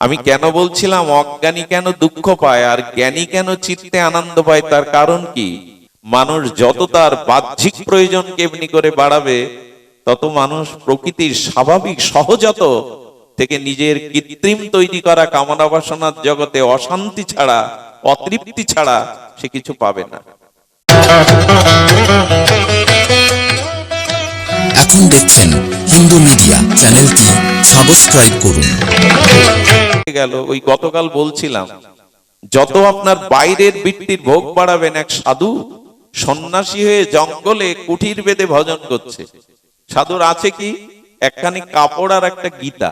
আমি কেন বলছিলাম অজ্ঞানী কেন দুঃখ পায় আর জ্ঞানী কেন চিত্তে আনন্দ পায়, তার কারণ কি? মানুষ যত তার বাহ্যিক প্রয়োজনকে এমনি করে বাড়াবে, তত মানুষ প্রকৃতির স্বাভাবিক সহজাত থেকে নিজের কৃত্রিম তৈরি করা কামনা বাসনার জগতে অশান্তি ছাড়া, অতৃপ্তি ছাড়া সে কিছু পাবে না। এখন দেখছেন হিন্দু মিডিয়া চ্যানেলটি সাবস্ক্রাইব করুন। গেল ওই গতকাল বলছিলাম, যত আপনার বাইরের বৃত্তির ভোগ বাড়াবেন, এক সাধু সন্ন্যাসী হয়ে জঙ্গলে কুঠির বেঁধে ভজন করছে। সাধুর আছে কি? একখানি কাপড় আর একটা গীতা।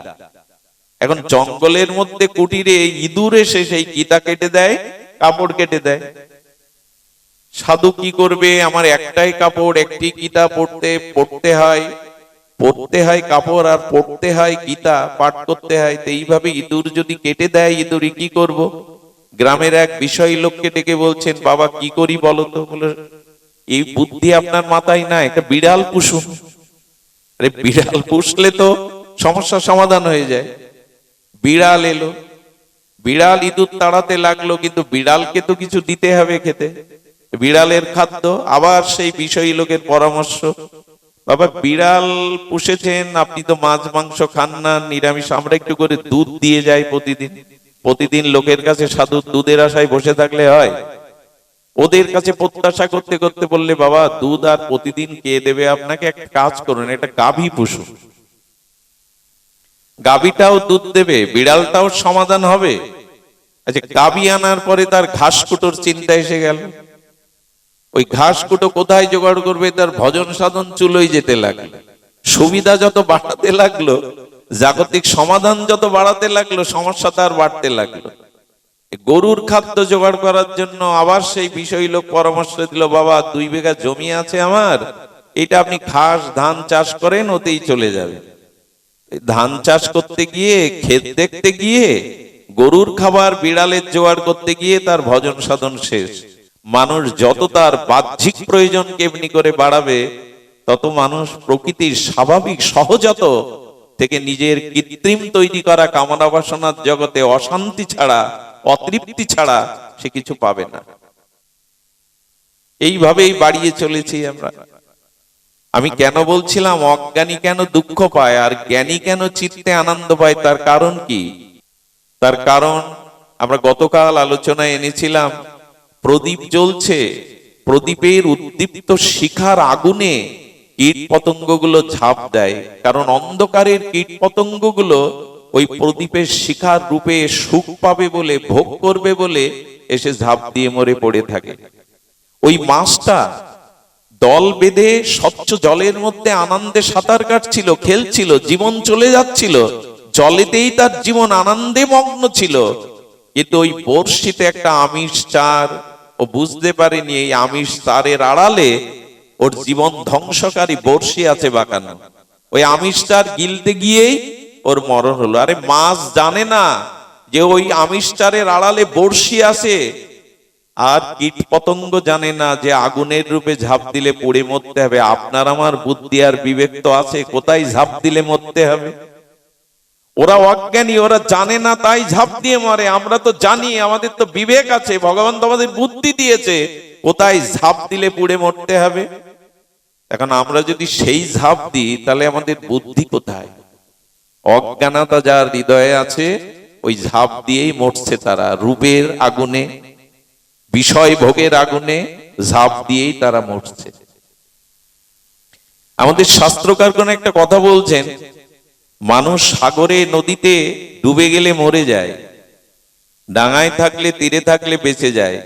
এখন জঙ্গলের মধ্যে কুটিরে ইঁদুর এসে সেই গীতা কেটে দেয়, কাপড় কেটে দেয়। সাধু কি করবে? আমার একটাই কাপড়, একটি গীতা পড়তে হয় কাপড়, আর পড়তে হয় গীতা, পাঠ করতে হয়। তো এইভাবে ইঁদুর যদি কেটে দেয়, ইঁদুরই কি করব? গ্রামের এক বিষয় লোককে ডেকে বলছেন, বাবা কি করি বলো তো? বলে, এই বুদ্ধি আপনার মাথায় না, একটা বিড়াল পুষুন। আরে বিড়াল পুষলে তো সমস্যার সমাধান হয়ে যায়। বিড়াল এলো, বিড়াল ইঁদুর তাড়াতে লাগলো, কিন্তু বিড়ালকে তো কিছু দিতে হবে খেতে, বিড়ালের খাদ্য। আবার সেই বিষয়ী লোকের পরামর্শ, বাবা বিড়াল পুষেছেন, আপনি তো মাছ মাংস খান না, নিরামিষ, আমরা একটু করে দুধ দিয়ে যাই প্রতিদিন লোকের কাছে সাধু দুধের আশায় বসে থাকলে হয়? ওদের কাছে প্রত্যাশা করতে করতে বললে, বাবা দুধ আর প্রতিদিন কে দেবে আপনাকে? একটা কাজ করুন, একটা গাভী পুষুন, গাভীটাও দুধ দেবে, বিড়ালটাও সমাধান হবে। আচ্ছা, গাভী আনার পরে তার ঘাস কুটোর চিন্তা এসে গেল। ওই ঘাস কুটো কোথায় জোগাড় করবে? তার ভজন সাধন চুলোই যেতে লাগলো। সুবিধা যত বাড়াতে লাগলো, জাগতিক সমাধান যত বাড়াতে লাগলো, সমস্যা তার বাড়তে লাগলো। গরুর খাদ্য জোগাড় করার জন্য আবার সেই বিষয় লোক পরামর্শ দিল, বাবা 2 বিঘা জমি আছে আমার, এটা আপনি ঘাস ধান চাষ করেন, ওতেই চলে যাবে। ধান চাষ করতে গিয়ে, ক্ষেত দেখতে গিয়ে, গরুর খাবার বিড়ালের জোগাড় করতে গিয়ে তার ভজন সাধন শেষ। মানুষ যত তার বাহ্যিক প্রয়োজনকে এমনি করে বাড়াবে, তত মানুষ প্রকৃতির স্বাভাবিক সহজাত থেকে নিজের কৃত্রিম তৈরি করা কামনা বাসনার জগতে অশান্তি ছাড়া, অতৃপ্তি ছাড়া সে কিছু পাবে না। এইভাবেই বাড়িয়ে চলেছি আমরা। আমি কেন বলছিলাম অজ্ঞানী কেন দুঃখ পায় আর জ্ঞানী কেন চিত্তে আনন্দ পায়, তার কারণ কি? তার কারণ আমরা গতকাল আলোচনায় এনেছিলাম, প্রদীপ জ্বলছে, প্রদীপের উদ্দীপ্ত শিখার আগুনে কীট পতঙ্গগুলো ঝাঁপ দেয়, কারণ অন্ধকারের কীট পতঙ্গগুলো ওই প্রদীপের শিখার রূপে সুখ পাবে বলে, ভোগ করবে বলে এসে ঝাঁপ দিয়ে মরে পড়ে থাকে। ওই মাছটা দল বেঁধে স্বচ্ছ জলের মধ্যে আনন্দে সাঁতার কাটছিল, খেলছিল, জীবন চলে যাচ্ছিল, জলেতেই তার জীবন আনন্দে মগ্ন ছিল। কিন্তু ওই বড়শিতে একটা আমিষ চার, ও বুঝতে পারেনি এই আমিষ চারের আড়ালে ওর জীবন ধ্বংসকারী বড়শি আছে বাঁকানো। ওই আমিষ চার গিলতে গিয়েই ওর মরণ হলো। আরে মাছ জানে না যে ওই আমিষ চারের আড়ালে বড়শি আছে, আর কীট পতঙ্গ জানে না যে আগুনের রূপে ঝাঁপ দিলে পুড়ে মরতে হবে। আপনার আমার বুদ্ধি আর বিবেক তো আছে, কোথায় ঝাঁপ দিলে মরতে হবে? ওরা অজ্ঞানী, ওরা জানে না, তাই ঝাঁপ দিয়ে মরে। আমরা তো জানি, আমাদের তো বিবেক আছে, ভগবান তো আমাদের বুদ্ধি দিয়েছে, কোথায় ঝাঁপ দিলে পুড়ে মরতে হবে। এখন আমরা যদি সেই ঝাঁপ দিই, তাহলে আমাদের বুদ্ধি কোথায়? অজ্ঞানতা যার হৃদয়ে আছে, ওই ঝাঁপ দিয়েই মরছে তারা। রূপের আগুনে, বিষয় ভোগের আগুনে ঝাঁপ দিয়েই তারা মরছে। আমাদের শাস্ত্রকার কোন একটা কথা বলছেন, মানুষ সাগরে নদীতে ডুবে গেলে মরে যায়, ডাঙায় থাকলে তীরে থাকলে বেঁচে যায়।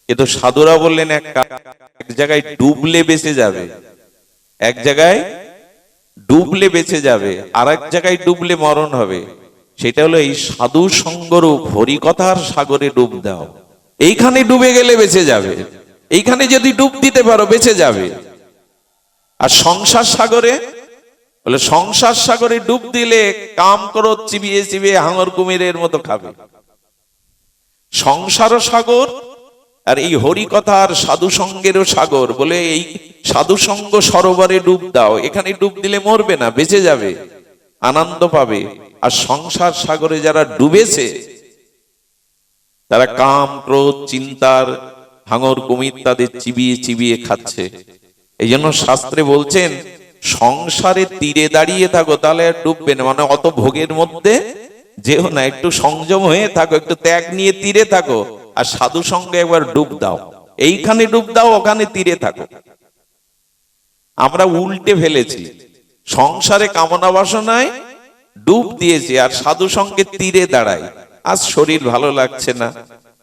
কিন্তু সাধুরা বললেন এক জায়গায় ডুবলে বেঁচে যাবে, এক জায়গায় ডুবলে বেঁচে যাবে, আর এক জায়গায় ডুবলে মরণ হবে। সেটা হলো এই সাধু সঙ্গরূপ হরিকথার সাগরে ডুব দাও। এইখানে ডুবে গেলে বেঁচে যাবে, এইখানে যদি ডুব দিতে পারো বেঁচে যাবে। আর সংসার সাগরে বলে, সংসার সাগরে ডুব দিলে কাম ক্রোধ চিবিয়ে চিবিয়ে হাঙর কুমিরের মতো খাবে। সংসারও সাগর, আর এই হরিকথার সাধু সঙ্গেরও সাগর। বলে এই সাধু সঙ্গ সরোবরে ডুব দাও, এখানে ডুব দিলে মরবে না, বেঁচে যাবে। আনন্দ পাবে। আর সংসার সাগরে যারা ডুবেছে, তারা কাম ক্রোধ চিন্তার হাঙর কুমির তাদের চিবিয়ে চিবিয়ে খাচ্ছে। এই জন্য শাস্ত্রে বলছেন সংসারে তীরে দাঁড়িয়ে থাকো, তাহলে আর ডুববে না। মানে অত ভোগের মধ্যে যেও না, একটু সংযম হয়ে থাকো, একটু ত্যাগ নিয়ে তীরে থাকো। আর সাধু সঙ্গে একবার ডুব দাও, এইখানে ডুব দাও, ওখানে তীরে থাকো। আমরা উল্টে ফেলেছি, সংসারে কামনা বাসনায় ডুব দিয়েছি, আর সাধু সঙ্গে তীরে দাঁড়াই। আজ শরীর ভালো লাগছে না,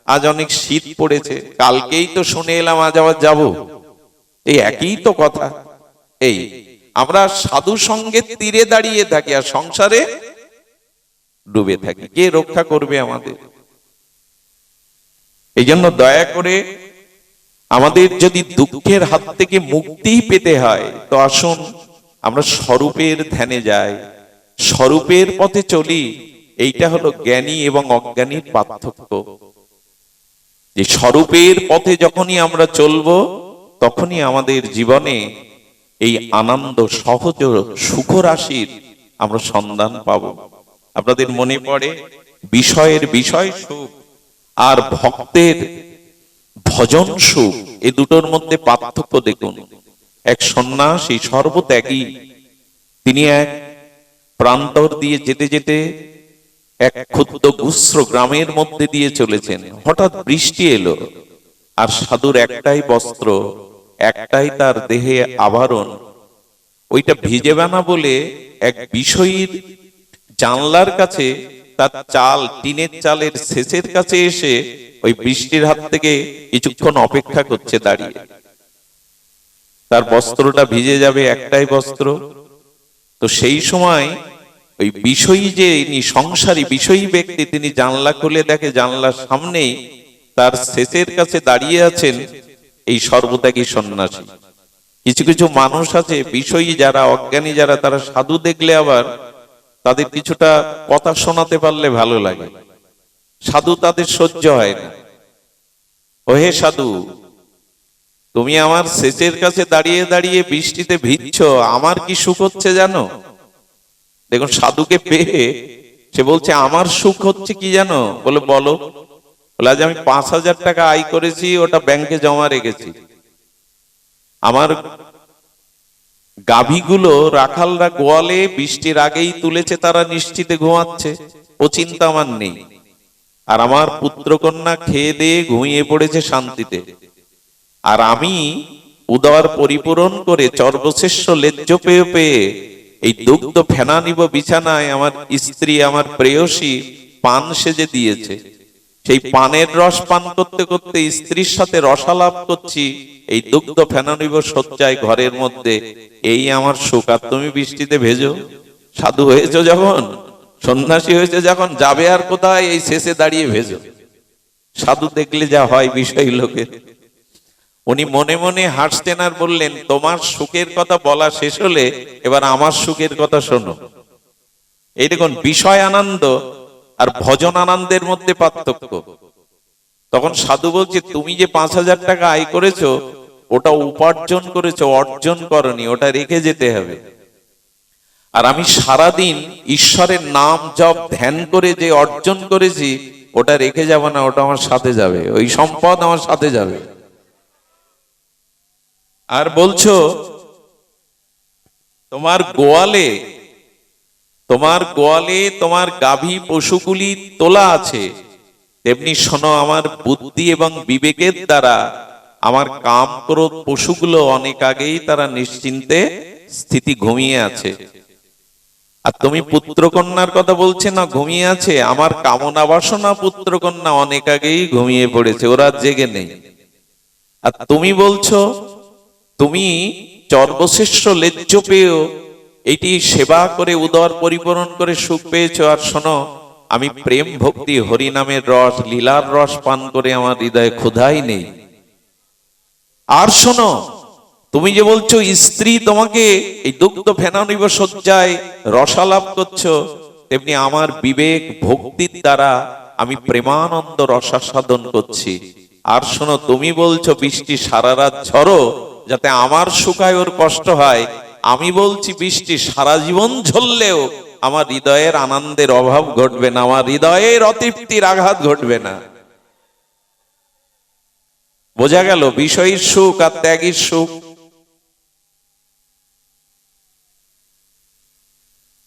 আজ অনেক শীত পড়েছে, কালকেই তো শুনে এলাম আজ আবার যাবো, এই একই তো কথা। এই আমরা সাধু সঙ্গে তীরে দাঁড়িয়ে থাকি আর সংসারে ডুবে থাকি। কে রক্ষা করবে আমাদের? এই জন্য দয়া করে আমাদের যদি দুঃখের হাত থেকে মুক্তি পেতে হয়, তো আসুন আমরা স্বরূপের ধ্যানে যাই, স্বরূপের পথে চলি। এইটা হলো জ্ঞানী এবং অজ্ঞানীর পার্থক্য। যে স্বরূপের পথে যখনই আমরা চলবো, তখনই আমাদের জীবনে এই আনন্দ সহজ সুখ রাশির আমরা সন্ধান পাব। আপনাদের মনে পড়ে বিষয়ের বিষয় সুখ আর ভক্তের ভজন সুখ, এই দুটোর মধ্যে পার্থক্য দেখুন। এক সন্ন্যাসী সর্বত্যাগী, তিনি এক প্রান্তর দিয়ে যেতে যেতে এক ক্ষুদ্র গুস্র গ্রামের মধ্যে দিয়ে চলেছেন। হঠাৎ বৃষ্টি এলো, আর সাধুর একটাই বস্ত্র, একটাই তার দেহে আবরণ, ওইটা ভিজেবে না বলে এক বিষয়ীর জানলার কাছে, তার চাল টিনের চালের শেষের কাছে এসে ওই বৃষ্টির হাত থেকে কিছুক্ষণ অপেক্ষা করছে দাঁড়িয়ে। তার বস্ত্রটা ভিজে যাবে, একটাই বস্ত্র। তো সেই সময় ওই বিষয়ী যে সংসারী বিষয়ী ব্যক্তি, তিনি জানলা খুলে দেখে জানলার সামনেই তার শেষের কাছে দাঁড়িয়ে আছেন এই সর্বত্যাগী সন্ন্যাসী। কিছু কিছু মানুষ আছে বিষয়ী যারা, অজ্ঞানী যারা, তারা সাধু দেখলে আবার তাদের কিছুটা কথা শোনাতে পারলে ভালো লাগে, সাধু তাদের সহ্য হয় না। ওহে সাধু, তুমি আমার শেষের কাছে দাঁড়িয়ে দাঁড়িয়ে বৃষ্টিতে ভিজছ, আমার কি সুখ হচ্ছে জানো? দেখুন সাধুকে পেয়ে সে বলছে আমার সুখ হচ্ছে কি জানো? বলে বলো। বলে আজ আমি 5,000 টাকা আয় করেছি, ওটা ব্যাংকে জমা রেখেছি। আমার গাভীগুলো রাখালরা গোয়ালে বৃষ্টির আগেই তুলেছে, তারা নিশ্চিতে ঘুমাচ্ছে, ও চিন্তা আমার নেই। আর আমার পুত্রকন্যা খেয়ে দিয়ে ঘুমিয়ে পড়েছে শান্তিতে। আর আমি উদর পরিপূরণ করে সর্বশ্রেষ্ঠ লেজ্জ পেয়ে পেয়ে এই দুগ্ধ ফেনা নিব বিছানায়। আমার স্ত্রী, আমার প্রেয়সী পান সেজে দিয়েছে, সেই পানের রস পান করতে করতে স্ত্রীর সাথে রসালাপ করছি, এই দুগ্ধ ফেনা নিব শয্যায় ঘরের মধ্যে। এই আমার সুখ। আর তুমি বৃষ্টিতে ভেজো? সাধু হয়েছ যখন, সন্ন্যাসী হয়েছে যখন, যাবে আর কোথায়? এই শেষে দাঁড়িয়ে ভেজো। সাধু দেখলে যা হয় বিষয় লোকের। উনি মনে মনে হাসতেন আর বললেন, তোমার সুখের কথা বলা শেষ হলে এবার আমার সুখের কথা শোনো। এই দেখুন বিষয় আনন্দ আর ভজন আনন্দের মধ্যে পার্থক্য। তখন সাধু বলছে, তুমি যে 5,000 টাকা আয় করেছো, ওটা উপার্জন করেছো, অর্জন করনি, ওটা রেখে যেতে হবে। আর আমি সারাদিন ঈশ্বরের নাম জপ ধ্যান করে যে অর্জন করেছি, ওটা রেখে যাব না, ওটা আমার সাথে যাবে, ওই সম্পদ আমার সাথে যাবে। আর বলছো তোমার গোয়ালে তোমার গাভী পশুগুলি তোলা আছে, তেমনি শোনো আমার বুদ্ধি এবং বিবেকের দ্বারা আমার কাম ক্রোধ পশুগুলো অনেক আগেই তারা নিশ্চিন্তে স্থিতি ঘুমিয়ে আছে। আর তুমি পুত্রকন্যার কথা বলছে না ঘুমিয়ে আছে, আমার কামনা বাসনা পুত্রকন্যা অনেক আগেই ঘুমিয়ে পড়েছে, ওরা জেগে নেই। আর তুমি বলছো তুমি সর্বশ্রেষ্ঠ লেজ্জ পেয়েও এটি সেবা করে উদর পরিপূরণ করে সুখ পেয়েছো। আর শোনো, আমি প্রেম ভক্তি হরিনামের রস লীলার রস পান করে আমার হৃদয়ে ক্ষুধাই নেই। আর শোনো, তুমি যে বলছো স্ত্রী তোমাকে এই দুগ্ধ ফেনানিব শয্যায় রসালাপ করছো, তেমনি আমার বিবেক ভক্তির দ্বারা আমি প্রেমানন্দ রসাস্বাদন করছি। আর শোনো, তুমি বলছো বৃষ্টি সারা রাত ঝরো যাতে আমার শুকায় ওর কষ্ট হয়, আমি বলছি বৃষ্টি সারা জীবন ঝরলেও আমার হৃদয়ের আনন্দের অভাব ঘটবে না, আমার হৃদয়ের অতৃপ্তির আঘাত ঘটবে না। বোঝা গেল বিষয়ীর সুখ আর ত্যাগীর সুখ।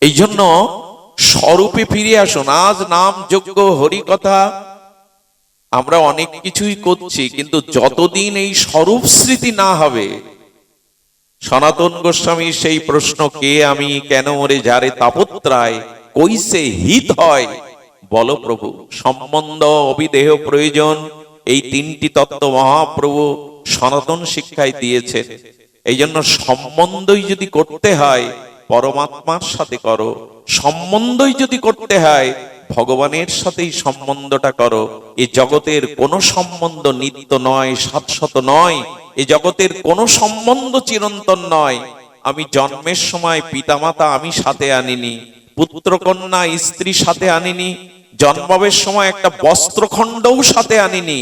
এই জন্য স্বরূপে ফিরে আসুন। আজ নাম যজ্ঞ হরি কথা আমরা অনেক কিছুই করছি, কিন্তু যতদিন এই স্বরূপ স্মৃতি না হবে, সনাতন গোস্বামীর সেই প্রশ্ন, কে আমি কেন ওরে যারে তাপত্রায় কইসে হিত হয় বলো প্রভু। সম্বন্ধ, অবিদেহ, প্রয়োজন, এই তিনটি তত্ত্ব মহাপ্রভু সনাতন শিক্ষায় দিয়েছেন। এই জন্য সম্বন্ধই যদি করতে হয় পরমাত্মার সাথে করো, সম্বন্ধই যদি করতে হয় ভগবানের সাথেই সম্বন্ধটা করো। এই জগতের কোন সম্বন্ধ নিত্য নয়, শাশ্বত নয়। এই জগতের কোন সম্বন্ধ চিরন্তন নয়। আমি জন্মের সময় পিতামাতা আমি সাথে আনিনি, পুত্রকন্যা স্ত্রী সাথে আনিনি, জন্মাবের সময় একটা বস্ত্রখণ্ডও সাথে আনিনি,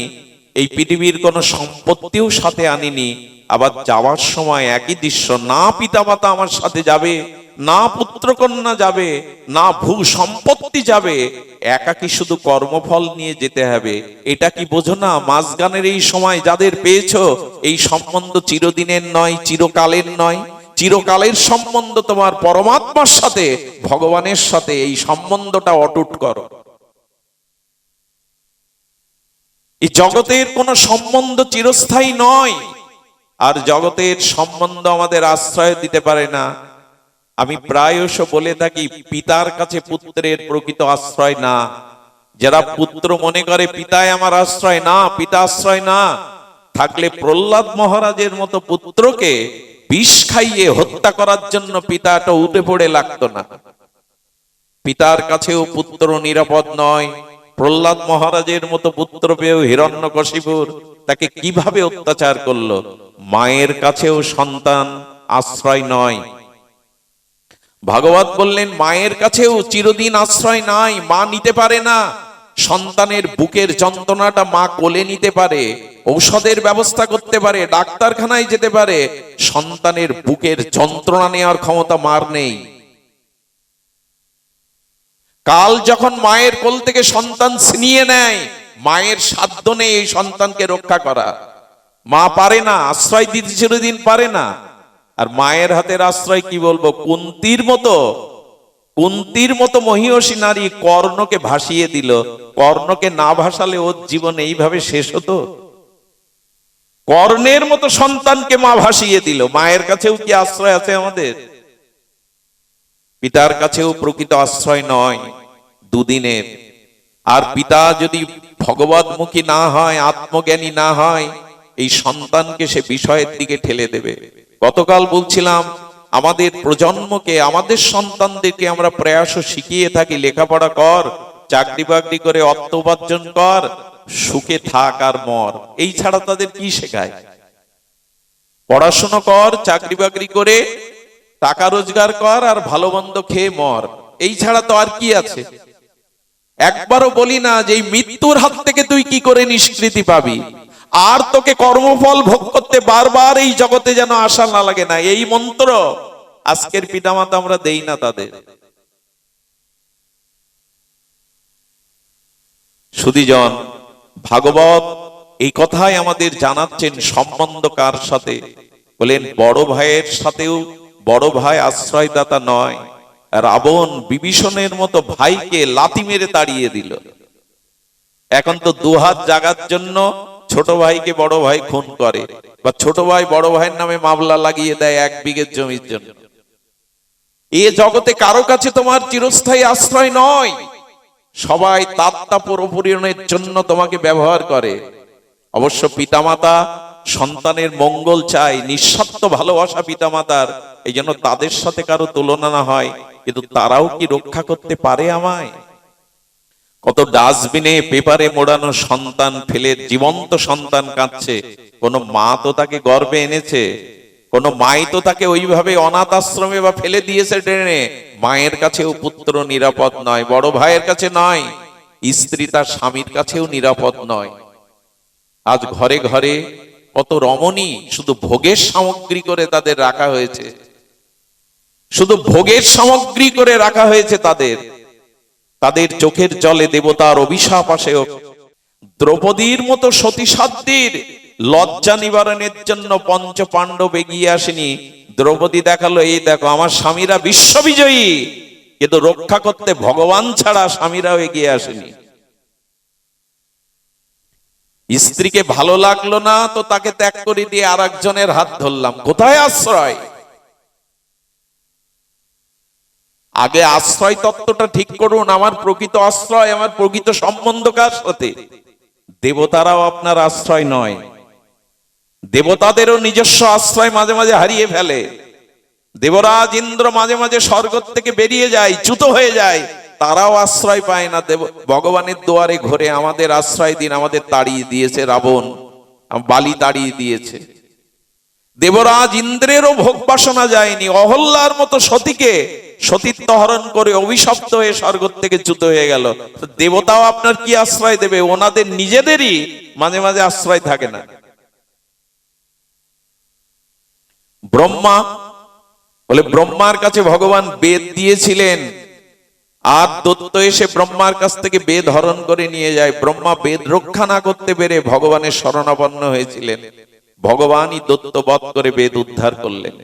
এই পৃথিবীর কোন সম্পত্তিও সাথে আনিনি। আবার যাওয়ার সময় একই দৃশ্য, না পিতামাতা আমার সাথে যাবে, না পুত্রকন্যা যাবে, না ভূ সম্পত্তি যাবে, একাকি শুধু কর্মফল নিয়ে যেতে হবে। এটা কি বোঝো না? মাঝগানের এই সময় যাদের পেয়েছো, এই সম্বন্ধ চিরদিনের নয়, চিরকালের নয়। চিরকালের সম্বন্ধ তোমার পরমাত্মার সাথে, ভগবানের সাথে। এই সম্বন্ধটা অটুট করো। এই জগতের কোন সম্বন্ধ চিরস্থায়ী নয়, আর জগতের সম্বন্ধ আমাদের আশ্রয় দিতে পারে না। আমি প্রায়শ বলে থাকি, পিতার কাছে পুত্রের প্রকৃত আশ্রয় না। যারা পুত্র মনে করে পিতাই আমার আশ্রয়, না, পিতা আশ্রয় না। থাকলে প্রহ্লাদ মহারাজের মতো পুত্রকে বিষ খাইয়ে হত্যা করার জন্য পিতাটা উঠে পড়ে লাগতো না। পিতার কাছেও পুত্র নিরাপদ নয়। প্রহ্লাদ মহারাজের মতো পুত্র পেয়েও হিরণ্যকশিপুর তাকে কিভাবে অত্যাচার করলো। মায়ের কাছেও সন্তান আশ্রয় নয়। ভাগবত বললেন মায়ের কাছেও চিরদিন আশ্রয় নাই, মা নিতে পারে না। সন্তানের বুকের যন্ত্রণাটা মা কোলে নিতে পারে, ঔষধের ব্যবস্থা করতে পারে, ডাক্তারখানায় যেতে পারে। সন্তানের বুকের যন্ত্রণা নেওয়ার ক্ষমতা মার নেই। কাল যখন মায়ের কোল থেকে সন্তান ছিনিয়ে নেয়, মায়ের সাধ্য নেই এই সন্তানকে রক্ষা করা। মা পারে না, আশ্রয় দিতে চিরদিন পারে না। আর মায়ের হাতের আশ্রয় কি বলবো, কুন্তির মতো মহিষী নারী কর্ণকে ভাসিয়ে দিল। কর্ণকে না ভাসালে ওর জীবন এইভাবে শেষ হতো? কর্ণের মতো সন্তানকে মা ভাসিয়ে দিল। মায়ের কাছেও কি আশ্রয় আছে আমাদের? পিতার কাছেও প্রকৃত আশ্রয় নয় দুদিনের। আর পিতা যদি ভগবতমুখী না হয়, আত্মজ্ঞানী না হয়, এই সন্তানকে সে বিষয়ের দিকে ঠেলে দেবে। গতকাল বলছিলাম, আমাদের প্রজন্মকে, আমাদের সন্তানদেরকে আমরা প্রয়াস শিখিয়ে থাকি, লেখাপড়া কর, চাকরি বাকরি করে অর্থ উপার্জন কর, সুখে থাক আর মর। এই ছাড়া তাদের কি শেখায়? পড়াশোনা কর, চাকরি বাকরি করে টাকা রোজগার কর, আর ভালো মন্দ খেয়ে মর। এই ছাড়া তো আর কি আছে? একবারও বলি না যে এই মৃত্যুর হাত থেকে তুই কি করে নিষ্কৃতি পাবি, আর তোকে কর্মফল ভোগ করতে বারবার এই জগতে যেন আশা না লাগে। না, এই মন্ত্র আজকের পিতামাতা আমরা দেই না তাদের। সুধীজন, ভাগবত এই কথাই আমাদের জানাচ্ছেন। সম্বন্ধ কার সাথে? বলেন বড় ভাইয়ের সাথেও বড় ভাই আশ্রয়দাতা নয়। রাবণ বিভীষণের মতো ভাইকে লাথি মেরে তাড়িয়ে দিল। এখন তো দুহাত জাগার জন্য ছোট ভাইকে বড় ভাই খুন করে, বা ছোট ভাই বড় ভাইয়ের নামে মামলা লাগিয়ে দেয় 1 বিঘে জমির জন্য। এ জগতে কারো কাছে তোমার চিরস্থায়ী আশ্রয় নয়। সবাই তাত্তাপরপূরণের জন্য তোমাকে ব্যবহার করে। অবশ্য পিতামাতা সন্তানের মঙ্গল চায়, নিঃস্বার্থ ভালোবাসা পিতামাতার। এই জন্য তাদের সাথে কারো তুলনা না হয়। কিন্তু তারাও কি রক্ষা করতে পারে আমায়? কত ডাস্টবিনে পেপারে মোড়ানো সন্তান ফেলে জীবন্ত সন্তান কাঁদছে। কোন মা তো তাকে গর্ভে এনেছে, কোন মাই তো তাকে ওইভাবে অনাথ আশ্রমে বা ফেলে দিয়েছে ট্রেনে। মায়ের কাছেও পুত্র নিরাপদ নয়, বড় ভাইয়ের কাছে নয়, স্ত্রী তার স্বামীর কাছেও নিরাপদ নয়। আজ ঘরে ঘরে কত রমণী শুধু ভোগের সামগ্রী করে তাদের রাখা হয়েছে। শুধু ভোগের সামগ্রী করে রাখা হয়েছে তাদের। তাদের চোখের জলে দেবতার অভিশাপ আসে। দ্রৌপদীর মতো সতীসাধ্যের লজ্জা নিবারণের জন্য পঞ্চ পাণ্ডব এগিয়ে আসেনি। দ্রৌপদী দেখালো, এই দেখো আমার স্বামীরা বিশ্ববিজয়ী, কিন্তু রক্ষা করতে ভগবান ছাড়া স্বামীরাও এগিয়ে আসেনি। স্ত্রীকে ভালো লাগলো না তো তাকে ত্যাগ করে দিয়ে আর একজনের হাত ধরলাম, কোথায় আশ্রয়? আগে আশ্রয় তত্ত্বটা ঠিক করুন। আমার প্রকৃত আশ্রয়, আমার প্রকৃত সম্বন্ধ কার সাথে? দেবতারাও আপনার আশ্রয় নয়। দেবতাদেরও নিজস্ব আশ্রয় মাঝে মাঝে হারিয়ে ফেলে। দেবরাজ ইন্দ্র মাঝে মাঝে স্বর্গ থেকে বেরিয়ে যায়, চ্যুত হয়ে যায়, তারাও আশ্রয় পায় না। ভগবানের দুয়ারে ঘরে আমাদের আশ্রয় দিন, আমাদের তাড়িয়ে দিয়েছে রাবণ, বালি তাড়িয়ে দিয়েছে। দেবরাজ ইন্দ্রেরও ভোগ বাসনা যায়নি। অহল্যার মতো সতীকে সতীত্ব হরণ করে অভিশপ্ত হয়ে স্বর্গ থেকে চ্যুত হয়ে গেল। দেবতাও আপনার কি আশ্রয় দেবে? ওনাদের নিজেদেরই মাঝে মাঝে আশ্রয় থাকে না। ব্রহ্মা বলে, ব্রহ্মার কাছে ভগবান বেদ দিয়েছিলেন, আর দৈত্য এসে ব্রহ্মার কাছ থেকে বেদ হরণ করে নিয়ে যায়। ব্রহ্মা বেদ রক্ষা না করতে পেরে ভগবানের শরণাপন্ন হয়েছিলেন। ভগবানই দৈত্য বধ করে বেদ উদ্ধার করলেন।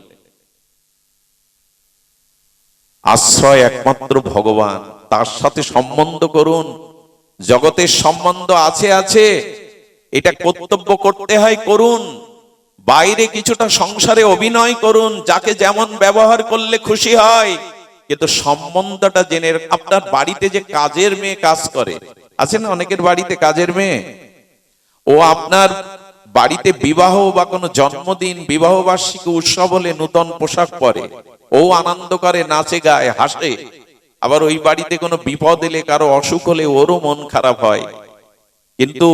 আশ্রয় একমাত্র ভগবান, তার সাথে সম্বন্ধ করুন। জগতের সম্বন্ধ আছে আছে, এটা কর্তব্য করতে হয় করুন। বাইরে কিছুটা সংসারে অভিনয় করুন, যাকে যেমন ব্যবহার করলে খুশি হয়, কিন্তু সম্বন্ধটা জেনে। আপনার বাড়িতে যে কাজের মেয়ে কাজ করে, আছে না অনেকের বাড়িতে কাজের মেয়ে, ও আপনার বাড়িতে বিবাহ বা কোনো জন্মদিন, বিবাহ বার্ষিকী উৎসব হলে নূতন পোশাক পরে, ও আনন্দ করে, নাচে গায়, হাসে। আবার ওই বাড়িতে কোনো বিপদ এলে, কারো অসুখ হলে ওরও মন খারাপ হয়। কিন্তু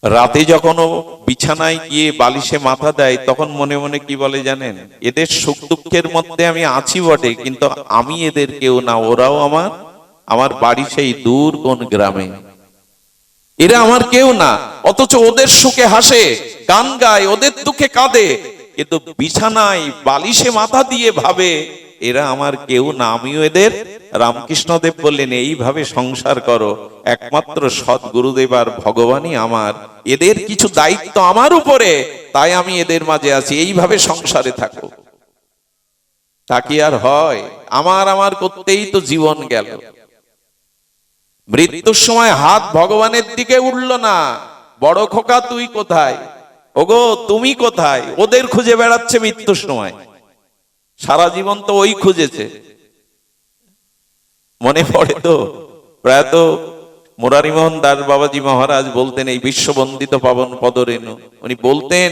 রাতে যখন ও বিছানায় গিয়ে বালিশে মাথা দেয়, তখন মনে মনে কি বলে জানেন? এদের সুখ দুঃখের মধ্যে আমি আছি বটে, কিন্তু আমি এদের কেউ না, ওরাও আমার বাড়ি সেই দূর কোন গ্রামে, এরা আমার কেউ না। অথচ ওদের সুখে হাসে, গান গায়, ওদের দুঃখে কাঁদে, কিন্তু বিছানায় বালিশে মাথা দিয়ে ভাবে এরা আমার কেউ না, আমিও এদের। রামকৃষ্ণদেব বললেন, এইভাবে সংসার করো, একমাত্র সৎ গুরুদেব আর ভগবানই আমার, এদের কিছু দায়িত্ব আমার উপরে, তাই আমি এদের মাঝে আছি, এইভাবে সংসারে থাকো। তা কি আর হয়? আমার করতেই তো জীবন গেল। মৃত্যুর সময় হাত ভগবানের দিকে উঠল না, বড় খোকা তুই কোথায়, ওগো তুমি কোথায়? ওদের খুঁজে বেড়াচ্ছে মৃত্যুর সময়। সারা জীবন তো ওই খুঁজেছে। মনে পড়ে তো প্রয়াত মুরারিমোহন দাস বাবাজি মহারাজ বলতেন, এই বিশ্ববন্দিত পাবন পদরেণু, উনি বলতেন,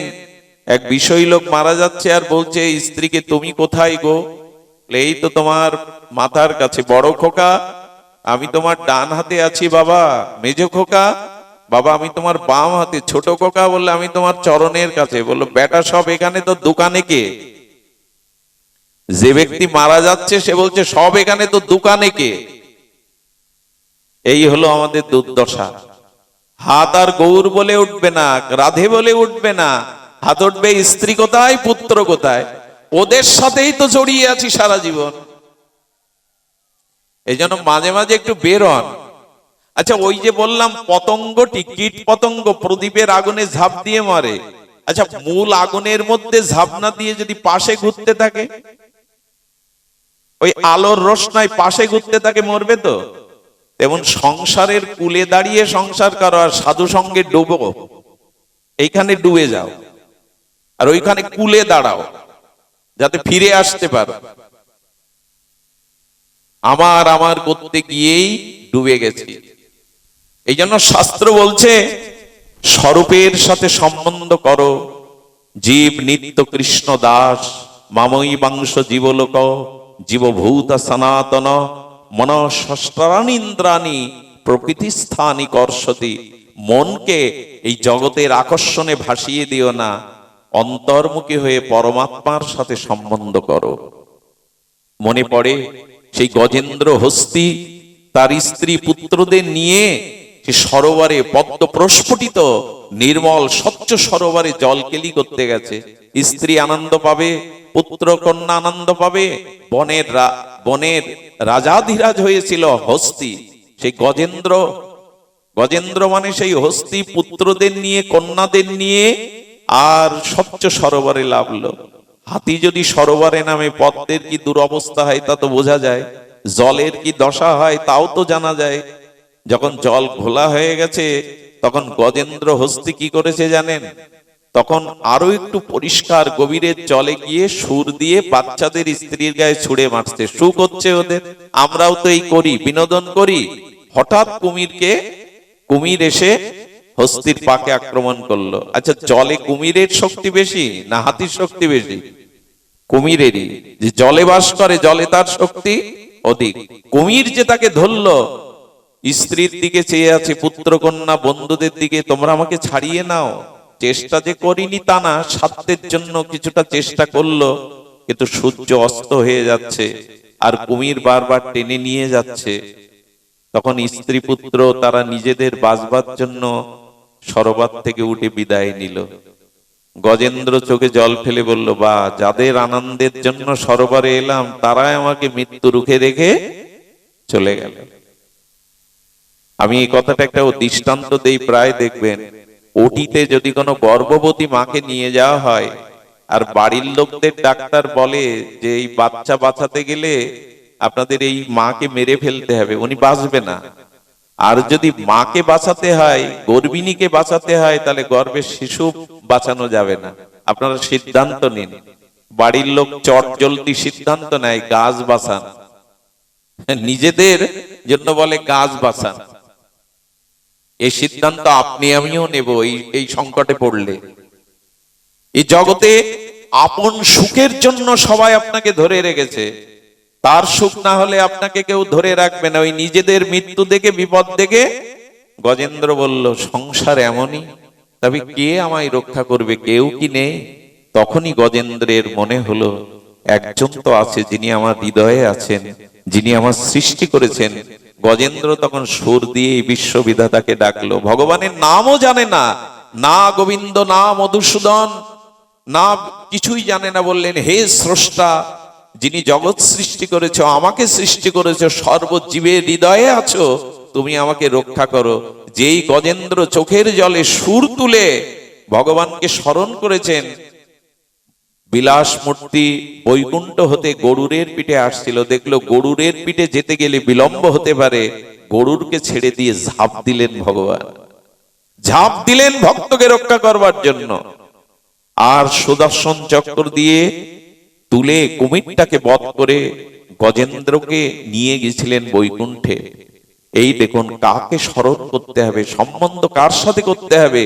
এক বিষয়ী লোক মারা যাচ্ছে আর বলছে স্ত্রীকে, তুমি কোথায় গো? এই তো তোমার মাথার কাছে। বড় খোকা, আমি তোমার ডান হাতে আছি বাবা। মেজ খোকা, বাবা আমি তোমার বাম হাতে। ছোট খোকা বললে, আমি তোমার চরণের কাছে। বললো, বেটা সব এখানে, তো দোকানে কে? যে ব্যক্তি মারা যাচ্ছে সে বলছে, সব এখানে, তো দোকানে কে? এই হলো আমাদের দুর্দশা। হাত আর গৌর বলে উঠবে না, রাধে বলে উঠবে না, হাত উঠবে স্ত্রী কোথায়, পুত্র কোথায়। ওদের সাথেই তো জড়িয়ে আছি সারা জীবন। এই জন্য মাঝে মাঝে একটু বের হন। আচ্ছা, ওই যে বললাম পতঙ্গটি, কীট পতঙ্গ প্রদীপের আগুনে ঝাঁপ দিয়ে মরে। আচ্ছা, মূল আগুনের মধ্যে ঝাঁপ না দিয়ে যদি পাশে ঘুরতে থাকে, ওই আলোর রোশনায় পাশে ঘুরতে থাকে, মরবে তো। তেমন সংসারের কূলে দাঁড়িয়ে সংসার করো, আর সাধু সঙ্গে ডুবো, এইখানে ডুবে যাও, আর ওইখানে কূলে দাঁড়াও, যাতে ফিরে আসতে পারো। আমার করতে গিয়েই ডুবে গেছি। এই জন্য শাস্ত্র বলছে, স্বরূপের সাথে সম্বন্ধ করো। জীব নিত্য কৃষ্ণ দাস, মাময়ী বাংশ জীবলোক, জীবভূত সনাতন, মনঃষ্টানীন্দ্রাণী প্রকৃতি স্থানী কর্ষতি। মনকে এই জগতের আকর্ষণে ভাসিয়ে দিও না, অন্তর্মুখী হয়ে পরমাত্মার সাথে সম্বন্ধ করো। মনে পড়ে সেই গজেন্দ্র হস্তি তার স্ত্রী পুত্রদের নিয়ে সে সরোবরে, পদ্ম প্রস্ফুটিত নির্মল স্বচ্ছ সরোবরে জলকেলি করতে গেছে। স্ত্রী আনন্দ পাবে, পুত্র কন্যা আনন্দ পাবে। বনের রাজাধিরাজ হয়েছিল হস্তি, সেই গজেন্দ্র, গজেন্দ্র মানে সেই হস্তি পুত্রদের নিয়ে কন্যাদের নিয়ে আর স্বচ্ছ সরোবরে লাভলো। হাতি যদি সরোবরে নামে পদ্মের কি দুরবস্থা হয় তা তো বোঝা যায়, জলের কি দশা হয় তাও তো জানা যায়। যখন জল ঘোলা হয়ে গেছে তখন গজেন্দ্র হস্তি কি করেছে জানেন? তখন আরো একটু পরিষ্কার গভীরের জলে গিয়ে সুর দিয়ে বাচ্চাদের স্ত্রীর গায়ে ছুঁড়ে মারছে। সুখ হচ্ছে ওদের। আমরাও তো এই করি, বিনোদন করি। হঠাৎ কুমির এসে হস্তির পাকে আক্রমণ করলো। আচ্ছা, জলে কুমিরের শক্তি বেশি না হাতির শক্তি বেশি? কুমিরেরই। যে জলে বাস করে, জলে তার শক্তি অধিক। কুমির যে তাকে ধরলো, স্ত্রীর দিকে চেয়ে আছে, পুত্র কন্যা বন্ধুদের দিকে, তোমরা আমাকে ছাড়িয়ে নাও। চেষ্টা যে করিনি তা না, স্বার্থের জন্য কিছুটা চেষ্টা করলো, কিন্তু সূর্য অস্ত হয়ে যাচ্ছে আর কুমির বারবার টেনে নিয়ে যাচ্ছে। তখন স্ত্রী পুত্র তারা নিজেদের বাঁচবার জন্য সরোবর থেকে উঠে বিদায় নিল। গজেন্দ্র চোখে জল ফেলে বলল, বা যাদের আনন্দের জন্য সরোবরে এলাম তারাই আমাকে মৃত্যু রুখে রেখে চলে গেল। আমি এই কথাটা একটা দৃষ্টান্ত দেই, প্রায় দেখবেন ওটিতে যদি কোনো গর্ভবতী মাকে নিয়ে যাওয়া হয় আর বাড়ির লোকদের ডাক্তার বলে যে এই বাচ্চা বাঁচাতে গেলে আপনাদের এই মাকে মেরে ফেলতে হবে, উনি বাঁচবে না। আর যদি মাকে বাঁচাতে হয়, গর্ভিণীকে বাঁচাতে হয়, তাহলে গর্ভের শিশু বাঁচানো যাবে না। আপনারা সিদ্ধান্ত নিন। বাড়ির লোক চট জলদি সিদ্ধান্ত নেয় গাছ বাঁচান, নিজেদের জন্য বলে গাছ বাঁচান। এই সিদ্ধান্ত আপনি আমিও নেব এই সংকটে পড়লে। এই জগতে আপন সুখের জন্য সবাই আপনাকে ধরে রেখেছে, তার সুখ না হলে আপনাকে কেউ ধরে রাখবে না। ওই নিজেদের মৃত্যু দেখে, বিপদ দেখে গজেন্দ্র বলল, সংসার এমনই, তবে কে আমায় রক্ষা করবে? কেউ কি নেই? তখনই গজেন্দ্রের মনে হলো একজন তো আছে, যিনি আমার হৃদয়ে আছেন, যিনি আমার সৃষ্টি করেছেন। গজেন্দ্র তখন সুর দিয়ে বিশ্ববিধাতাকে ডাকলো। ভগবানের নামও জানে না, না গোবিন্দ, না মধুসূদন, না কিছুই জানে না। বললেন, হে স্রষ্টা, যিনি জগৎ সৃষ্টি করেছো, আমাকে সৃষ্টি করেছো, সর্বজীবের হৃদয়ে আছো, তুমি আমাকে রক্ষা করো। যেই গজেন্দ্র চোখের জলে সুর তুলে ভগবানকে স্মরণ করেছেন, বিলাস মূর্তি বৈকুণ্ঠ হতে গরুরের পিঠে আসছিল, দেখলো গরুরের পিঠে যেতে গেলে বিলম্ব হতে পারে, গরুরকে ছেড়ে দিয়ে ঝাঁপ দিলেন ভগবান, ঝাঁপ দিলেন ভক্তকে রক্ষা করবার জন্য। আর সুদর্শন চক্র দিয়ে তুলে কুমিরটাকে বধ করে গজেন্দ্রকে নিয়ে গেছিলেন বৈকুণ্ঠে। এই দেখুন, কাকে স্মরণ করতে হবে, সম্বন্ধ কার সাথে করতে হবে।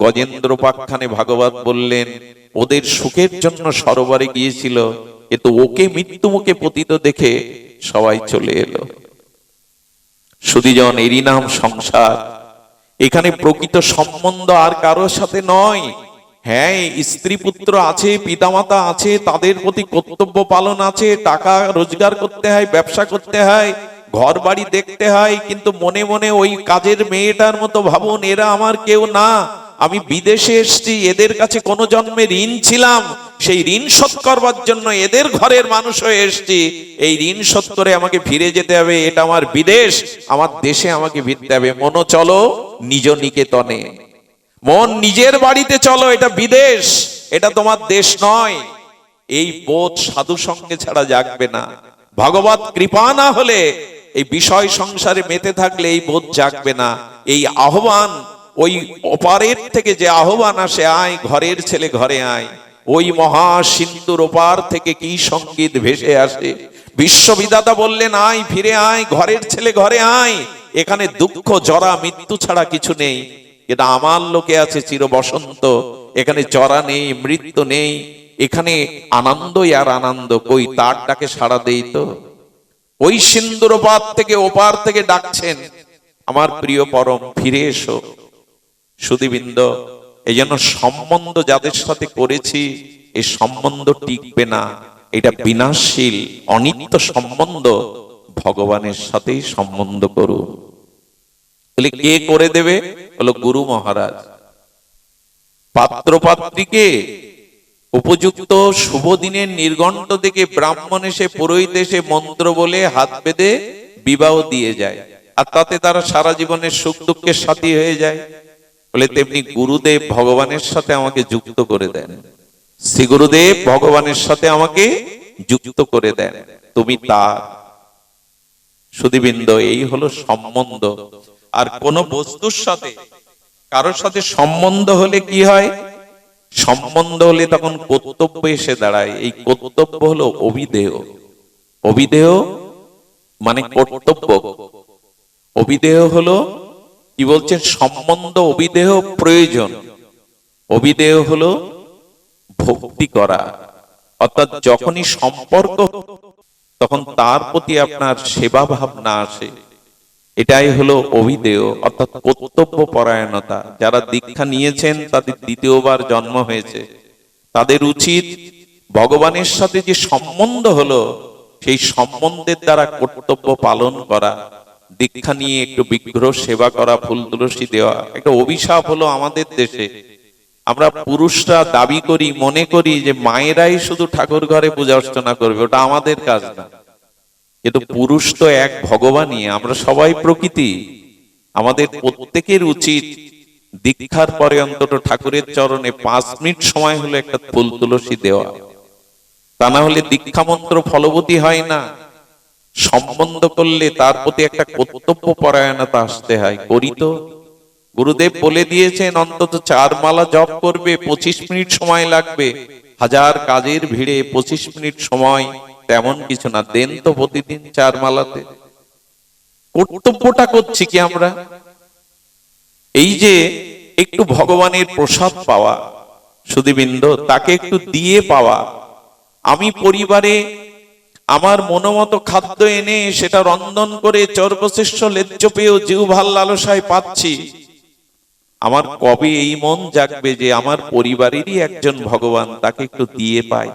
গজেন্দ্র পাখ্যানে ভাগবত বললেন, ওদের সুখের জন্য সরোবরে গিয়েছিল, কিন্তু ওকে মৃত্যু মুখে পতিত দেখে সবাই চলে এলো। সুধীজন, এরই নাম সংসার। এখানে প্রকৃত সম্বন্ধ আর কারোর সাথে নয়। হ্যাঁ, স্ত্রী পুত্র আছে, পিতামাতা আছে, তাদের প্রতি কর্তব্য পালন আছে, টাকা রোজগার করতে হয়, ব্যবসা করতে হয়, ঘর বাড়ি দেখতে হয়, কিন্তু মনে মনে ওই কাজের মেয়েটার মতো ভাবুন, এরা আমার কেউ না। আমি বিদেশে এসেছি, এদের কাছে কোনো জন্মে ঋণ ছিলাম, সেই ঋণ শোধ করবার জন্য এদের ঘরের মানুষ হয়ে এসেছি। এই ঋণ শোধ করে আমাকে ফিরে যেতে হবে, এটা আমার বিদেশ, আমার দেশে আমাকে ফিরতে হবে। মনো চলো নিজ নিকেতনে, মন নিজের বাড়িতে চলো, এটা বিদেশ, এটা তোমার দেশ নয়। এই বোধ সাধু সঙ্গে ছাড়া জাগবে না। ভগবত কৃপা না হলে, এই বিষয় সংসারে মেতে থাকলে এই বোধ জাগবে না। এই আহ্বান, ওই ওপারের থেকে যে আহ্বান আসে, আয় ঘরের ছেলে ঘরে আয়, ওই মহা সিন্ধুর ওপার থেকে কি সঙ্গীত ভেসে আসে। বিশ্ববিধাতা বললেন, আয় ফিরে আয়, ঘরের ছেলে ঘরে আয়। এখানে দুঃখ জরা মৃত্যু ছাড়া কিছু নেই। এটা আমার লোকে আছে চির বসন্ত, এখানে জরা নেই, মৃত্যু নেই, এখানে আনন্দই আর আনন্দ। কই তার ডাকে সাড়া দেই তো? ওই সিন্ধুর ওপার থেকে, ওপার থেকে ডাকছেন, আমার প্রিয় পরম ফিরে এসো। সুধীবৃন্দ, এই জন্য সম্বন্ধ যাদের সাথে করেছি, এই সম্বন্ধ টিকবে না, এটা বিনাশশীল, অনিত্য সম্বন্ধ। ভগবানের সাথেই সম্বন্ধ করুন। তাহলে কে করে দেবে? হলো গুরু মহারাজ। পাত্র পাত্রীকে উপযুক্ত শুভ দিনের নির্ঘণ্ট থেকে ব্রাহ্মণ এসে পুরোহিত এসে মন্ত্র বলে হাত বেঁধে বিবাহ দিয়ে যায়, আর তাতে তারা সারা জীবনের সুখ দুঃখের সাথী হয়ে যায়। বলে তেমনি গুরুদেব ভগবানের সাথে আমাকে যুক্ত করে দেন, শ্রী গুরুদেব ভগবানের সাথে আমাকে যুক্ত করে দেন, তুমি তার। সুধীবৃন্দ, এই হলো সম্বন্ধ। আর কোন বস্তুর সাথে কারোর সাথে সম্বন্ধ হলে কি হয়? সম্বন্ধ হলে তখন কর্তব্য এসে দাঁড়ায়। এই কর্তব্য হলো অভিধেয়। অভিধেয় মানে কর্তব্য। অভিধেয় হলো কি বলছেন? সম্বন্ধ অভিধেয় প্রয়োজন। অভিধেয় হলো ভক্তি করা, অর্থাৎ যখনই সম্পর্ক তখন তার প্রতি আপনার সেবা ভাবনা আসে, এটাই হলো অভিধেয়, অর্থাৎ কর্তব্য পরায়ণতা। যারা দীক্ষা নিয়েছেন, তাদের দ্বিতীয়বার জন্ম হয়েছে, তাদের উচিত ভগবানের সাথে যে সম্বন্ধ হলো সেই সম্বন্ধের দ্বারা কর্তব্য পালন করা। দীক্ষা নিয়ে একটু বিগ্রহ সেবা করা, ফুল তুলসী দেওয়া একটা অভিশাপ হলো আমাদের দেশে। আমরা পুরুষরা দাবি করি, মনে করি যে মায়েরাই শুধু ঠাকুর ঘরে পূজা অর্চনা করবে, ওটা আমাদের কাজ না। কিন্তু পুরুষ তো এক ভগবানই, আমরা সবাই প্রকৃতি। আমাদের প্রত্যেকের উচিত দীক্ষার পরে অন্তত ঠাকুরের চরণে 5 মিনিট সময় হলো একটা ফুল তুলসী দেওয়া। তা না হলে দীক্ষা মন্ত্র ফলবতী হয় না। সম্বন্ধ করলে তার প্রতি একটা কর্তব্য পরায়ণতা আসতে হয়, করি তো। গুরুদেব বলে দিয়েছেন অন্তত 4 মালা জপ করবে, 25 মিনিট সময় লাগবে। 1000 কাজের ভিড়ে 25 মিনিট সময় তেমন কিছু না, দেন তো প্রতিদিন 4 মালাতে। কর্তব্যটা করছি কি আমরা? এই যে একটু ভগবানের প্রসাদ পাওয়া, সুধীবৃন্দ, তাকে একটু দিয়ে পাওয়া। আমি পরিবারে আমার মনোমতো খাদ্য এনে সেটা রন্ধন করে চর্বশেষ্য লেজ্জ পেয়েও জিহ্বার লালসায় পাচ্ছি, আমার কবে এই মন জাগবে যে আমার পরিবারেরই একজন ভগবান, তাকে একটু দিয়ে পাই,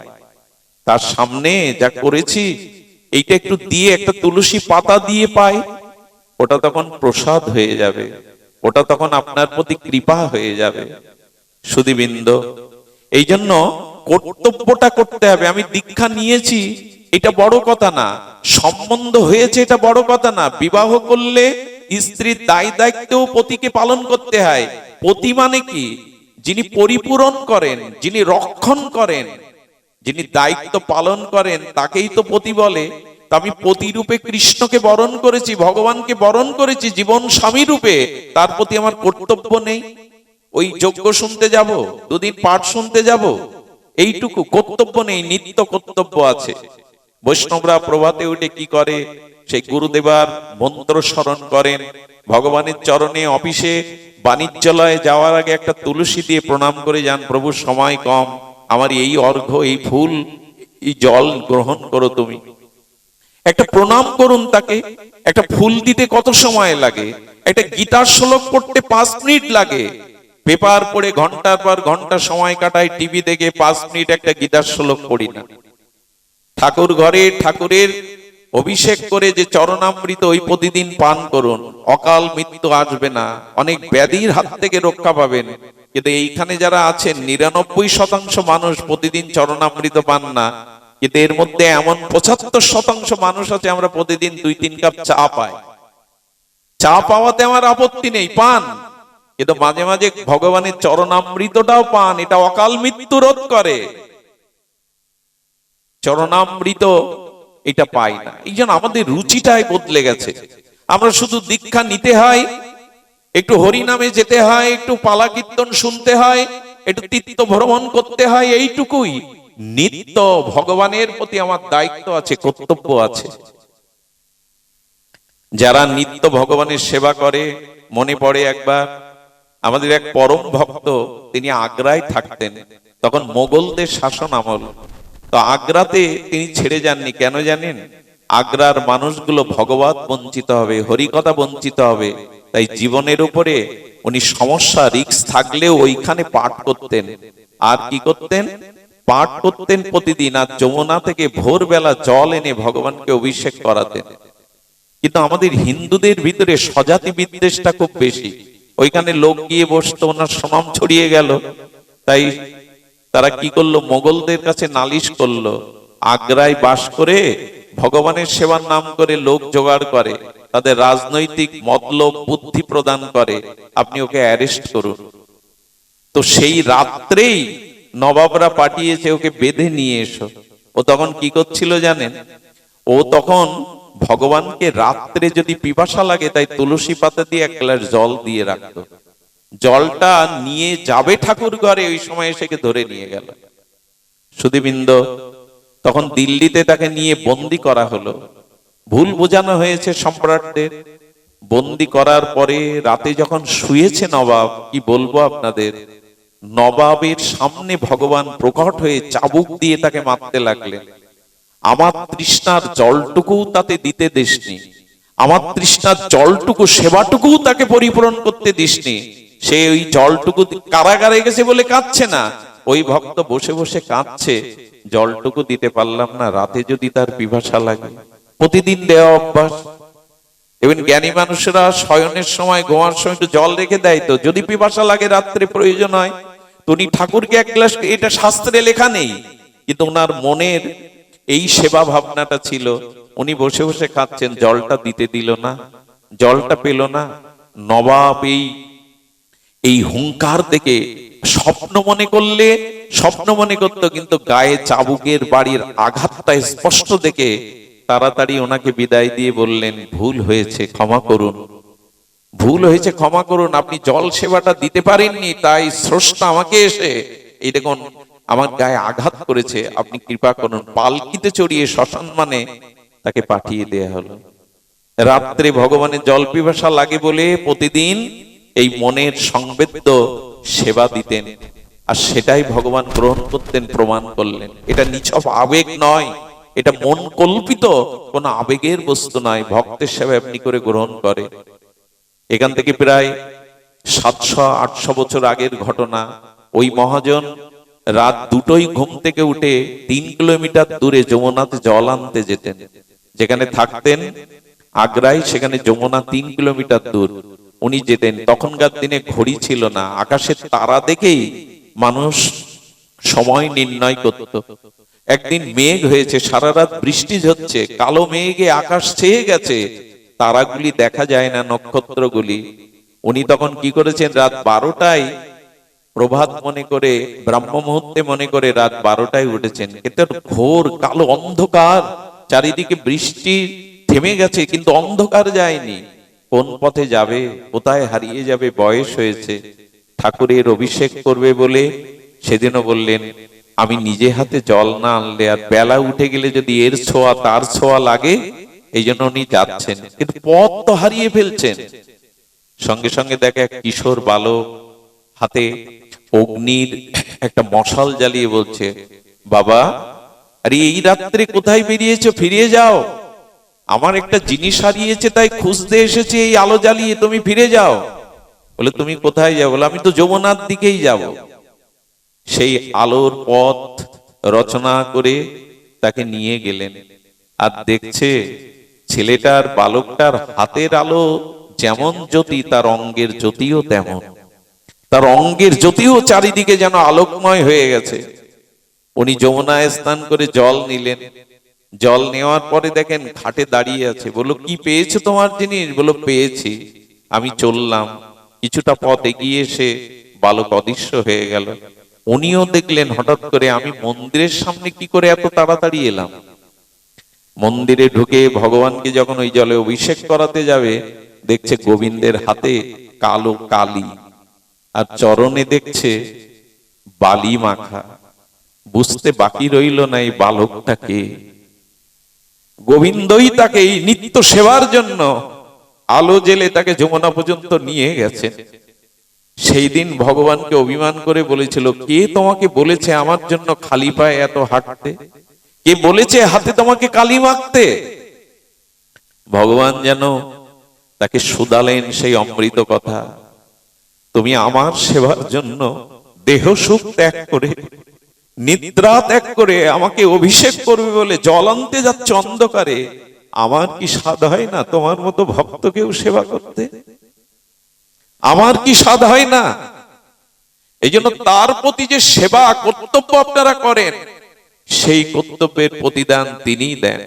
তার সামনে যা করেছি এইটা একটু দিয়ে, একটা তুলসী পাতা দিয়ে পাই, ওটা তখন প্রসাদ হয়ে যাবে, ওটা তখন আপনার প্রতি কৃপা হয়ে যাবে। সুধীবৃন্দ, এই জন্য কর্তব্যটা করতে হবে। আমি দীক্ষা নিয়েছি এটা বড় কথা না, সম্বন্ধ হয়েছে এটা বড় কথা না। বিবাহ করলে স্ত্রীর দায় দায়িত্বও পতিকে পালন করতে হয়। পতি মানে কি? যিনি পরিপূরণ করেন, যিনি রক্ষণ করেন, যিনি দায়িত্ব পালন করেন, তাকেই তো পতি বলে। তা আমি পতি রূপে কৃষ্ণকে বরণ করেছি, ভগবানকে বরণ করেছি জীবন স্বামী রূপে, তার প্রতি আমার কর্তব্য নেই? ওই যজ্ঞ শুনতে যাব, 2 দিন পাঠ শুনতে যাব, এইটুকু কর্তব্য নেই? নিত্য কর্তব্য আছে। বৈষ্ণবরা প্রভাতে উঠে কি করে? সেই গুরুদেবার মন্ত্র স্মরণ করেন, ভগবানের চরণে, অফিসে বাণিজ্যালয়ে যাওয়ার আগে একটা তুলসী দিয়ে প্রণাম করে যান, প্রভু সময় কম, আমার এই অর্ঘ্য, এই ফুল, এই জল গ্রহণ করো তুমি। একটা প্রণাম করুন তাকে। একটা ফুল দিতে কত সময় লাগে? একটা গীতার শ্লোক পড়তে 5 মিনিট লাগে। পেপার পড়ে ঘন্টার পর ঘন্টা সময় কাটায়, টিভি দেখে 5 মিনিট একটা গীতার শ্লোক পড়ি না। ঠাকুর ঘরে ঠাকুরের অভিষেক করে যে চরণামৃত, ওই প্রতিদিন পান করুন, অকাল মৃত্যু আসবে না, অনেক ব্যাধির হাত থেকে রক্ষা পাবেন। কিন্তু এইখানে যারা আছেন 99% মানুষ প্রতিদিন চরণামৃত পান না, কিন্তু এর মধ্যে এমন 75% মানুষ আছে আমরা প্রতিদিন 2-3 কাপ চা পাই। চা পাওয়াতে আমার আপত্তি নেই, পান, কিন্তু মাঝে মাঝে ভগবানের চরণামৃতটাও পান, এটা অকাল মৃত্যু রোধ করে। চরণামৃত এটা পাই না, এই জন্য আমাদের রুচিটাই বদলে গেছে। আমরা শুধু দীক্ষা নিতে হয়, একটু হরি নামে যেতে হয়, একটু পালা কীর্তন শুনতে হয়, একটু তীর্থ ভ্রমণ করতে হয়, এইটুকুই। নিত্য ভগবানের প্রতি আমার দায়িত্ব আছে, কর্তব্য আছে। যারা নিত্য ভগবানের সেবা করে, মনে পড়ে একবার আমাদের এক পরম ভক্ত, তিনি আগ্রায় থাকতেন, তখন মোগলদের শাসন আমল। তো আগ্রাতে তিনি ছেড়ে যাননি, কেন জানেন? আগ্রার মানুষগুলো ভগবত বঞ্চিত হবে, হরিকথা বঞ্চিত হবে, তাই জীবনের উপরে উনি সমস্যা, রিস্ক থাকলেও ওইখানে পাঠ করতেন। আর কি করতেন? পাঠ করতেন প্রতিদিন, আর যমুনা থেকে ভোরবেলা জল এনে ভগবানকে অভিষেক করাতেন। কিন্তু আমাদের হিন্দুদের ভিতরে স্বজাতি বিদ্বেষটা খুব বেশি। ওইখানে লোক গিয়ে বসতো, ওনার সুনাম ছড়িয়ে গেল, তাই তারা কি করলো, মোগলদের কাছে নালিশ করলো, আগ্রায় বাস করে ভগবানের সেবার নাম করে লোক জোগাড় করে, তাদের রাজনৈতিক মতলব বুদ্ধি প্রদান করে, আপনি ওকে অ্যারেস্ট করুন। তো সেই রাত্রেই নবাবরা পাঠিয়েছে ওকে বেঁধে নিয়ে এসো। ও তখন কি করছিল জানেন? ও তখন ভগবানকে রাত্রে যদি পিপাসা লাগে তাই তুলসী পাতা দিয়ে এক গ্লাস জল দিয়ে রাখতো। জলটা নিয়ে যাবে ঠাকুর ঘরে, ওই সময় এসে ধরে নিয়ে গেল। সুধীবৃন্দ, তখন দিল্লিতে তাকে নিয়ে বন্দি করা হলো। ভুল বোঝানো হয়েছে সম্রাটদের। বন্দি করার পরে রাতে যখন শুয়েছে নবাব, কি বলবো আপনাদের, নবাবের সামনে ভগবান প্রকট হয়ে চাবুক দিয়ে তাকে মারতে লাগলেন। আমার তৃষ্ণার জলটুকু তাতে দিতে দিসনি, আমার তৃষ্ণার জলটুকু সেবাটুকু তাকে পরিপূরণ করতে দিসনি। সে ওই জলটুকু কারাগারে গেছে বলে কাঁদছে না, ওই ভক্ত বসে বসে কাঁদছে, জলটুকু দিতে পারলাম না, রাতে যদি তার পিপাসা লাগে। প্রতিদিন দেওয়া অভ্যাস। এবং জ্ঞানী মানুষেরা শয়নের সময়, ঘুমার সময় একটু জল রেখে দেয়, তো যদি পিপাসা লাগে রাত্রে প্রয়োজন হয়। উনি ঠাকুরকে এক গ্লাস, এটা শাস্ত্রে লেখা নেই, কিন্তু ওনার মনের এই সেবা ভাবনাটা ছিল। উনি বসে বসে খাচ্ছেন, জলটা দিতে দিল না, জলটা পেল না। নবাব এই হুঙ্কার দেখে স্বপ্ন মনে করলে স্বপ্ন মনে করতো, কিন্তু গায়ে চাবুকের বাড়ির আঘাতটা স্পষ্ট দেখে তাড়াতাড়ি ওনাকে বিদায় দিয়ে বললেন, ভুল হয়েছে, ক্ষমা করুন, ভুল হয়েছে, ক্ষমা করুন। আপনি জল সেবাটা দিতে পারেননি, তাই স্রষ্টা আমাকে এসে এই দেখুন আমার গায়ে আঘাত করেছে, আপনি কৃপা করুন। পালকিতে চড়িয়ে শ্মশান মানে তাকে পাঠিয়ে দেয়া হলো। রাত্রে ভগবানের জল পিপাসা লাগে বলে প্রতিদিন এই মনের সংবেদ্য সেবা দিতেন, আর সেটাই ভগবান গ্রহণ করতেন, প্রমাণ করলেন। এটা নিছক আবেগ নয়, এটা মন কল্পিত কোন আবেগের বস্তু নয়, ভক্তের সেবা এমনি করে গ্রহণ করে। এখান থেকে প্রায় 700-800 বছর আগের ঘটনা। ওই মহাজন রাত দুটোই ঘুম থেকে উঠে 3 কিলোমিটার দূরে যমুনাতে জল আনতে যেতেন। যেখানে থাকতেন আগ্রায়, সেখানে যমুনা 3 কিলোমিটার দূর উনি যেতেন। তখনকার দিনে ঘড়ি ছিল না, আকাশের তারা দেখেই মানুষ সময় নির্ণয় করত। একদিন মেঘ হয়েছে, সারা রাত বৃষ্টি হচ্ছে, কালো মেঘে আকাশ ছেয়ে গেছে, তারাগুলি দেখা যায় না, নক্ষত্রগুলি। উনি তখন কি করেছেন, রাত 12টায় প্রভাত মনে করে, ব্রাহ্ম মুহূর্তে মনে করে রাত 12টায় উঠেছেন। কিন্তু ঘোর কালো অন্ধকার, চারিদিকে বৃষ্টি থেমে গেছে কিন্তু অন্ধকার যায়নি। কোন পথে যাবে, কোথায় হারিয়ে যাবে, বয়স হয়েছে। ঠাকুরের অভিষেক করবে বলে সেদিনও বললেন, আমি নিজে হাতে জল না আনলে, আর বেলা উঠে গেলে যদি এর ছোঁয়া তার ছোঁয়া লাগে, এই জন্য উনি যাচ্ছেন, কিন্তু পথ তো হারিয়ে ফেলছেন। সঙ্গে সঙ্গে দেখে এক কিশোর বালক হাতে অগ্নির একটা মশাল জ্বালিয়ে বলছে, বাবা, আরে এই রাত্রে কোথায় বেরিয়েছো, ফিরে যাও, আমার একটা জিনিস হারিয়েছে তাই খুঁজতে এসেছি, এই আলো জ্বালিয়ে, তুমি ফিরে যাও। বলে, তুমি কোথায় যাবো? বলে, আমি তো যমুনার দিকেই যাব। সেই আলোর পথ রচনা করে তাকে নিয়ে গেলেন। আর দেখছে ছেলেটার, বালকটার হাতের আলো যেমন জ্যোতি, তার অঙ্গের জ্যোতিও তেমন, তার অঙ্গের জ্যোতিও চারিদিকে যেন আলোকময় হয়ে গেছে। উনি যমুনায় স্নান করে জল নিলেন। জল নেওয়ার পরে দেখেন ঘাটে দাঁড়িয়ে আছে। বলল, কি পেয়েছো তোমার জিনিস? বলল, পেয়েছি। আমি চললাম, কিছুটা পথ এগিয়ে এসে বালক অদৃশ্য হয়ে গেল। উনিও দেখলেন হঠাৎ করে, আমি মন্দিরের সামনে কি করে এত তাড়াতাড়ি এলাম। মন্দিরে ঢুকে ভগবানকে যখন ওই জলে অভিষেক করাতে যাবে, দেখছে গোবিন্দের হাতে কালো কালি, আর চরণে দেখছে বালি মাখা। বুঝতে বাকি রইল না এই বালকটাকে। গোবিন্দই তাকে এই নিত্য সেবার জন্য আলো জেলে তাকে যমুনা পর্যন্ত নিয়ে গেছেন। সেই দিন ভগবানকে অভিমান করে বলেছিল, কে তোমাকে বলেছে আমার জন্য খালি পায়ে এত হাঁটতে? কে বলেছে হাতে তোমাকে কালি মাখতে? ভগবান যেন তাকে শুধালেন সেই অমৃত কথা, তুমি আমার সেবার জন্য দেহ সুখ ত্যাগ করে, নিদ্রা ত্যাগ করে আমাকে অভিষেক করবে বলে জল আনতে যাচ্ছ অন্ধকারে, আমার কি স্বাদ হয় না তোমার মতো ভক্তকেও সেবা করতে? আমার কি স্বাদ হয় না? এই জন্য তার প্রতি যে সেবা কর্তব্য আপনারা করেন, সেই কর্তব্যের প্রতিদান তিনিই দেন।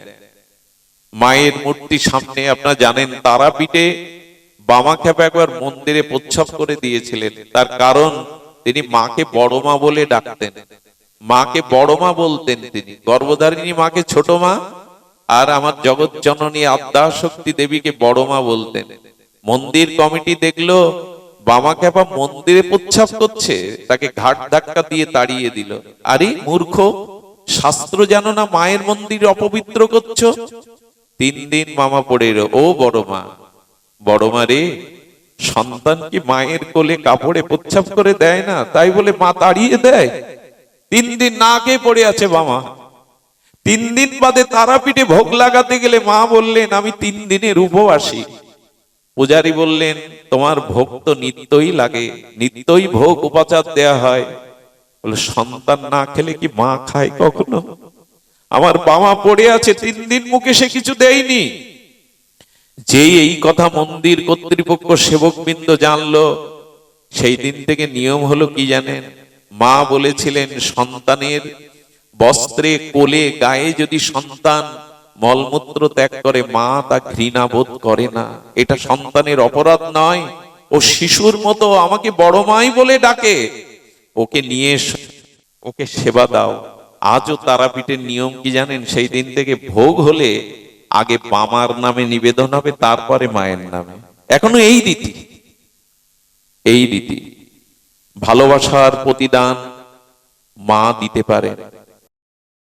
মায়ের মূর্তি সামনে আপনারা জানেন তারাপীঠে বামাখ্যাপা একবার মন্দিরে প্রচ্ছদ করে দিয়েছিলেন। তার কারণ তিনি মাকে বড় মা বলে ডাকতেন, মাকে বড় মা বলতেন। তিনি গর্ভধারিণী মাকে ছোট মা, আর আমার জগৎ জননী আদ্যা শক্তি দেবীকে বড় মা বলতেন। মন্দির কমিটি দেখলো বামাখ্যাপা মন্দিরে প্রচ্ছদ করছে, তাকে ঘাট ধাক্কা দিয়ে তাড়িয়ে দিল। আরে মূর্খ, শাস্ত্র জানো না মায়ের মন্দির অপবিত্র করছো? 3 দিন মামা পড়ে এলো, ও বড় মা, বড় মা রে, সন্তান কি মায়ের কোলে কাপড়ে প্রচ্ছাপ করে দেয় না, তাই বলে মা তাড়িয়ে দেয়? 3 দিন না খেয়ে পড়ে আছে বামা। 3 দিন বাদে তারাপীঠে ভোগ লাগাতে গেলে মা বললেন, আমি 3 দিনের উপবাসী। পূজারী বললেন, তোমার ভোগ তো নিত্যই লাগে, নিত্যই ভোগ উপাচার দেয়া হয়। বলে, সন্তান না খেলে কি মা খায় কখনো? আমার বামা পড়ে আছে, 3 দিন মুখে সে কিছু দেয়নি। যেই এই কথা মন্দির কর্তৃপক্ষ সেবকবৃন্দ জানলো, সেই দিন থেকে নিয়ম হলো কি জানেন? মা বলেছিলেন, সন্তানের বস্ত্রে কোলে গায়ে যদি সন্তান মলমূত্র ত্যাগ করে, মা তা ঘৃণা বোধ করে না। এটা সন্তানের অপরাধ নয়, ও শিশুর মতো আমাকে বড় মাই বলে ডাকে, ওকে নিয়ে ওকে সেবা দাও। আজও তারাপীঠের নিয়ম কি জানেন? সেই দিন থেকে ভোগ হলে আগে বামার নামে নিবেদন হবে, তারপরে মায়ের নামে। এখনো এই রীতি, এই রীতি। ভালোবাসার প্রতিদান মা দিতে পারেন।